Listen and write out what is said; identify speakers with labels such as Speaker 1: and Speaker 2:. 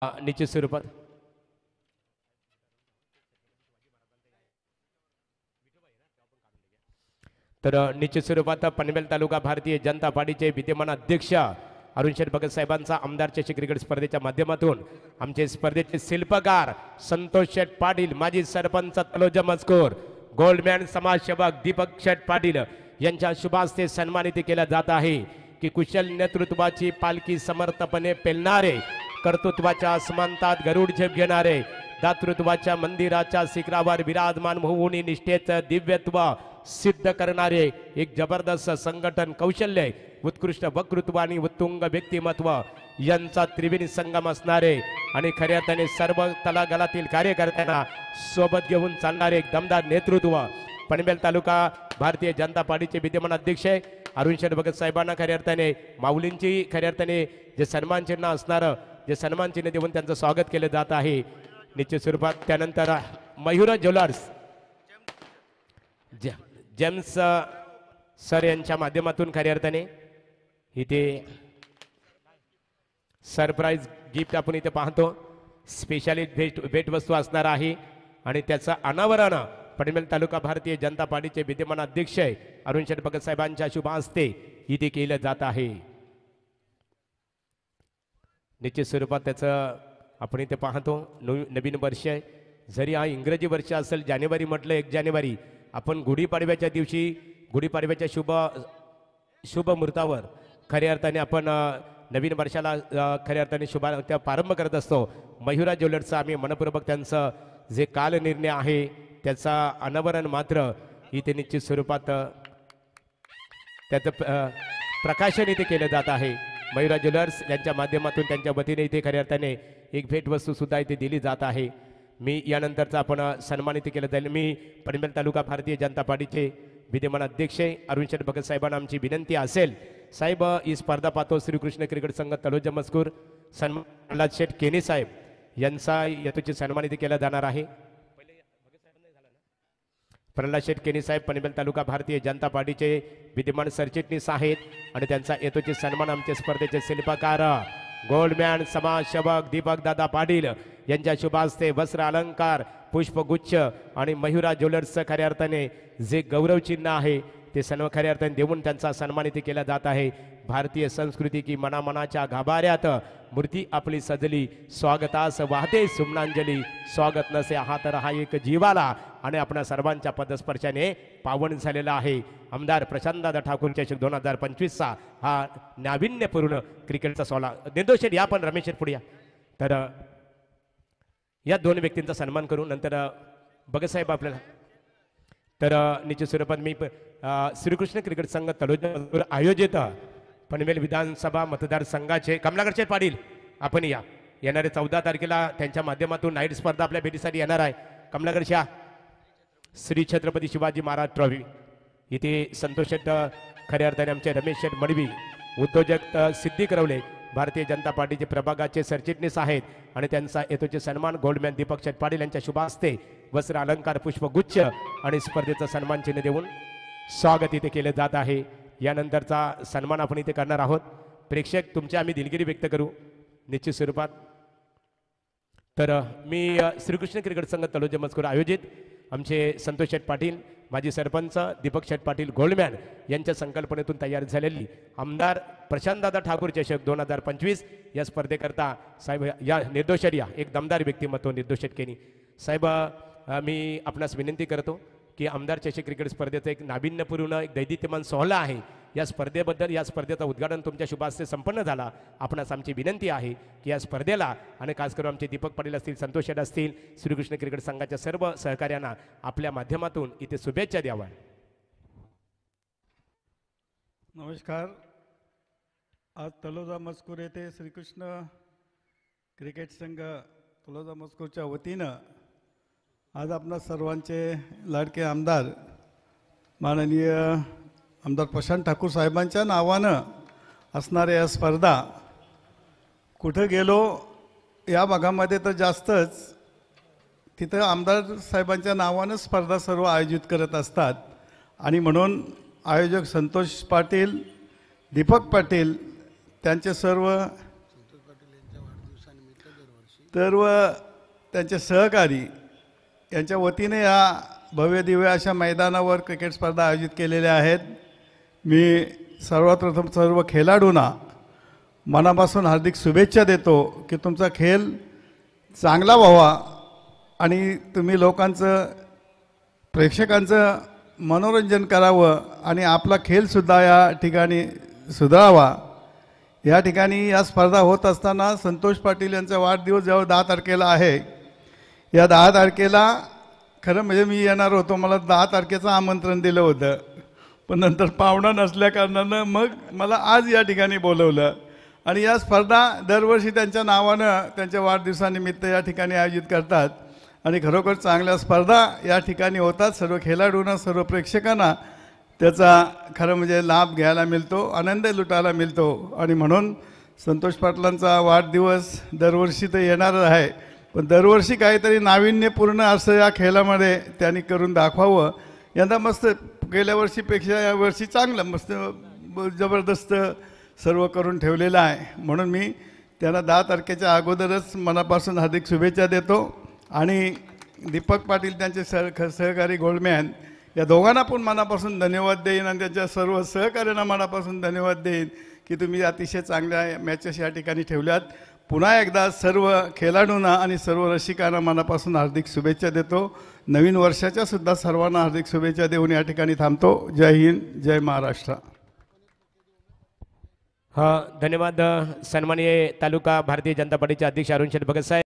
Speaker 1: निश्चित स्वरूपात तर निश्चित स्वरूपात पनवेल तालुका भारतीय जनता पार्टीचे विद्यमान अध्यक्ष अरुण शेठ भगत साहेबांचा आमदार चषक क्रिकेट स्पर्धेच्या माध्यमातून आमचे स्पर्धेचे शिल्पकार संतोष शेठ पाटील, माजी सरपंच तलोजा मजकूर, गोल्डमॅन समाजसेवक दीपक शेठ पाटील यांच्या शुभास्ते सन्मानित केला जात आहे की कुशल नेतृत्वाची पालखी समर्थपणे पेलणारे, कर्तृत्वाच्या आसमंतात गरुड झेप घेणारे, दातृत्वाच्या मंदिराच्या शिखरावर विराजमान होऊन निष्ठेचं दिव्यत्व सिद्ध करणारे एक जबरदस्त संघटन कौशल्य, उत्कृष्ट वक्तृत्व आणि उत्तुंग व्यक्तिमत्व यांचा त्रिवेणी संगम असणारे आणि खऱ्या अर्थाने सर्व तळागाळातील कार्यकर्त्यांना सोबत घेऊन चालणारे एक दमदार नेतृत्व पनवेल तालुका भारतीय जनता पार्टीचे विद्यमान अध्यक्ष अरुण शेठ भगत साहेबांना खऱ्या अर्थाने माऊलींची खऱ्या अर्थाने जे सन्मान चिन्ह असणारं जे सन्मान चिन्ह देऊन त्यांचं स्वागत केलं जात आहे निश्चित स्वरूपात. त्यानंतर मयूर ज्वेलर्स जेम्स सर यांच्या माध्यमातून खऱ्या अर्थाने इथे सरप्राईज गिफ्ट आपण इथे पाहतो. स्पेशाली भेटवस्तू असणार आहे आणि त्याचं अनावरण पनवेल तालुका भारतीय जनता पार्टीचे विद्यमान अध्यक्ष अरुण शेठ भगत साहेबांच्या शुभ हस्ते इथे केलं जात आहे. निश्चित स्वरूपात त्याचं आपण इथे पाहतो. नवीन वर्ष आहे, जरी हा इंग्रजी वर्ष असेल, जानेवारी म्हटलं 1 जानेवारी, आपण गुढीपाडव्याच्या दिवशी गुढीपाडव्याच्या शुभ मुहूर्तावर खऱ्या अर्थाने आपण नवीन वर्षाला खऱ्या अर्थाने त्या प्रारंभ करत असतो. मयुरा ज्वेलर्सचा आम्ही मनपूर्वक त्यांचं जे काल निर्णय आहे त्याचा अनावरण मात्र इथे निश्चित स्वरूपात त्याचं प्रकाशन इथे केलं जात आहे. मयुरा ज्वेलर्स यांच्या माध्यमातून त्यांच्या वतीने इथे खऱ्या अर्थाने एक भेटवस्तू सुद्धा इथे दिली जात आहे. मी यानंतरचा आपण सन्मानित केलं जाईल. मी पनवेल तालुका भारतीय जनता पार्टीचे विद्यमान अध्यक्ष अरुण शेठ भगत साहेबांना आमची विनंती असेल, साहेब ही स्पर्धा पाहतो श्रीकृष्ण क्रिकेट संघ तलोजा मजकूर सन्मान प्रल्हाद शेठ केनी साहेब यांचा यथोचित सन्मानित केला जाणार आहे. प्रल्हाद शेठ केनी साहेब पनवेल तालुका भारतीय जनता पार्टीचे विद्यमान सरचिटणीस आहेत आणि त्यांचा यथोचित सन्मान आमच्या स्पर्धेचे शिल्पकार गोल्डमॅन समाजसेवक दीपक दादा पाटील यांच्या शुभ हस्ते वस्त्र अलंकार, पुष्पगुच्छ आणि मयुरा ज्वेलर्सचं खऱ्या अर्थाने जे गौरव चिन्ह आहे ते सर्व खऱ्या अर्थाने देऊन त्यांचा सन्मानित केला जात आहे. भारतीय संस्कृती की मनामनाच्या गाभाऱ्यात मूर्ती आपली सजली, स्वागतास वाहते सुमनांजली, स्वागत नसे हा तर हा एक जीवाला आणि आपल्या सर्वांच्या पदस्पर्शाने पावन झालेला आहे. आमदार प्रशांतदादा ठाकूर चषक 2025चा हा नाविन्यपूर्ण क्रिकेटचा सोहळा. निर्दोष या पण रमेश पुढे या. तर या दोन व्यक्तींचा सन्मान करू नंतर भगत साहेब आपल्याला. तर निश्चित स्वरूपात मी श्रीकृष्ण क्रिकेट संघ तलोजा आयोजित पनवेल विधानसभा मतदारसंघाचे कमलाकर पाटील आपण या येणारे 14 तारखेला त्यांच्या माध्यमातून नाईट स्पर्धा आपल्या भेटीसाठी येणार आहे. कमलाकर शाह श्री छत्रपती शिवाजी महाराज ट्रॉफी इथे संतोष शेठ खऱ्या अर्थाने आमचे रमेश शेठ मडवी उद्योजक सिद्धी करवले भारतीय जनता पार्टीचे प्रभागाचे सरचिटणीस आहेत आणि त्यांचा यथोचित सन्मान गोल्डमॅन दीपक शेठ पाटील यांच्या शुभ हस्ते वस्त्र अलंकार, पुष्पगुच्छ आणि स्पर्धेचा सन्मान चिन्ह देऊन स्वागत इथे केले जात आहे. यानंतरचा सन्मान आपण इथे करणार आहोत. प्रेक्षक तुमची आम्ही दिलगिरी व्यक्त करू निश्चित स्वरूपात. तर मी श्रीकृष्ण क्रिकेट संघ तलोजा मजकूर आयोजित आमचे संतोष शेठ पाटील, माजी सरपंच दीपक शेठ पाटील गोल्डमॅन यांच्या संकल्पनेतून तयार झालेली आमदार प्रशांतदादा ठाकूर चषक 2025 या स्पर्धेकरता साहेब या निर्दोषरिया एक दमदार व्यक्तिमत्व निर्दोष केनी साहेब, मी आपणास विनंती करतो की आमदार चषक क्रिकेट स्पर्धेचा एक नाविन्यपूर्ण एक दैदित्यमान सोहळा आहे. या स्पर्धेबद्दल या स्पर्धेचं उद्घाटन तुमच्या शुभास्ते संपन्न झाला. आपणास आमची विनंती आहे की या स्पर्धेला आणि खास करून आमचे दीपक पाटील असतील, संतोष शेठ असतील, श्रीकृष्ण क्रिकेट संघाच्या सर्व सहकार्यांना आपल्या माध्यमातून इथे शुभेच्छा द्याव्या.
Speaker 2: नमस्कार. आज तलोजा मजकूर येथे श्रीकृष्ण क्रिकेट संघ तलोजा मजकूरच्या वतीनं आज आपणा सर्वांचे लाडके आमदार माननीय आमदार प्रशांत ठाकूर साहेबांच्या नावानं असणाऱ्या या स्पर्धा कुठं गेलो या भागामध्ये तर जास्तच तिथं आमदार साहेबांच्या नावानं स्पर्धा सर्व आयोजित करत असतात आणि म्हणून आयोजक संतोष पाटील, दीपक पाटील त्यांचे सर्व सर्व त्यांचे सहकारी यांच्या वतीने या भव्य दिव्य अशा मैदानावर क्रिकेट स्पर्धा आयोजित केलेल्या आहेत. मी सर्वात प्रथम सर्व खेळाडूंना मनापासून हार्दिक शुभेच्छा देतो की तुमचा खेळ चांगला व्हावा आणि तुम्ही लोकांचं प्रेक्षकांचं मनोरंजन करावं आणि आपला खेळसुद्धा या ठिकाणी सुधारावा. या ठिकाणी या स्पर्धा होत असताना संतोष पाटील यांचा वाढदिवस जेव्हा 10 तारखेला आहे, या 10 तारखेला खरं म्हणजे मी येणार होतो, मला 10 तारखेचं आमंत्रण दिलं होतं, पण नंतर पाहुणा नसल्या कारणानं मग मला आज या ठिकाणी बोलवलं. आणि या स्पर्धा दरवर्षी त्यांच्या नावानं त्यांच्या वाढदिवसानिमित्त या ठिकाणी आयोजित करतात आणि खरोखर चांगल्या स्पर्धा या ठिकाणी होतात. सर्व खेळाडूंना सर्व प्रेक्षकांना त्याचा खरं म्हणजे लाभ घ्यायला मिळतो, आनंद लुटायला मिळतो. आणि म्हणून संतोष पाटलांचा वाढदिवस दरवर्षी तर येणारच आहे, पण दरवर्षी काहीतरी नाविन्यपूर्ण असं या खेळामध्ये त्यांनी करून दाखवावं. यंदा मस्त गेल्या वर्षीपेक्षा यावर्षी चांगलं मस्त जबरदस्त सर्व करून ठेवलेलं आहे. म्हणून मी त्यांना 10 तारखेच्या अगोदरच मनापासून हार्दिक शुभेच्छा देतो. आणि दीपक पाटील त्यांचे सहकारी गोल्डमॅन या दोघांना पण मनापासून धन्यवाद देईन आणि त्यांच्या सर्व सहकार्यांना मनापासून धन्यवाद देईन की तुम्ही अतिशय चांगल्या मॅचेस या ठिकाणी ठेवल्यात. पुन्हा एकदा सर्व खेळाडूंना आणि सर्व रसिकांना मनापासून हार्दिक शुभेच्छा देतो. नवीन वर्षाच्या सुद्धा सर्वांना हार्दिक शुभेच्छा देऊन या ठिकाणी थांबतो. जय हिंद, जय महाराष्ट्र.
Speaker 1: धन्यवाद. सन्माननीय तालुका भारतीय जनता पार्टीचे अध्यक्ष अरुण शेठ भगत साहेब.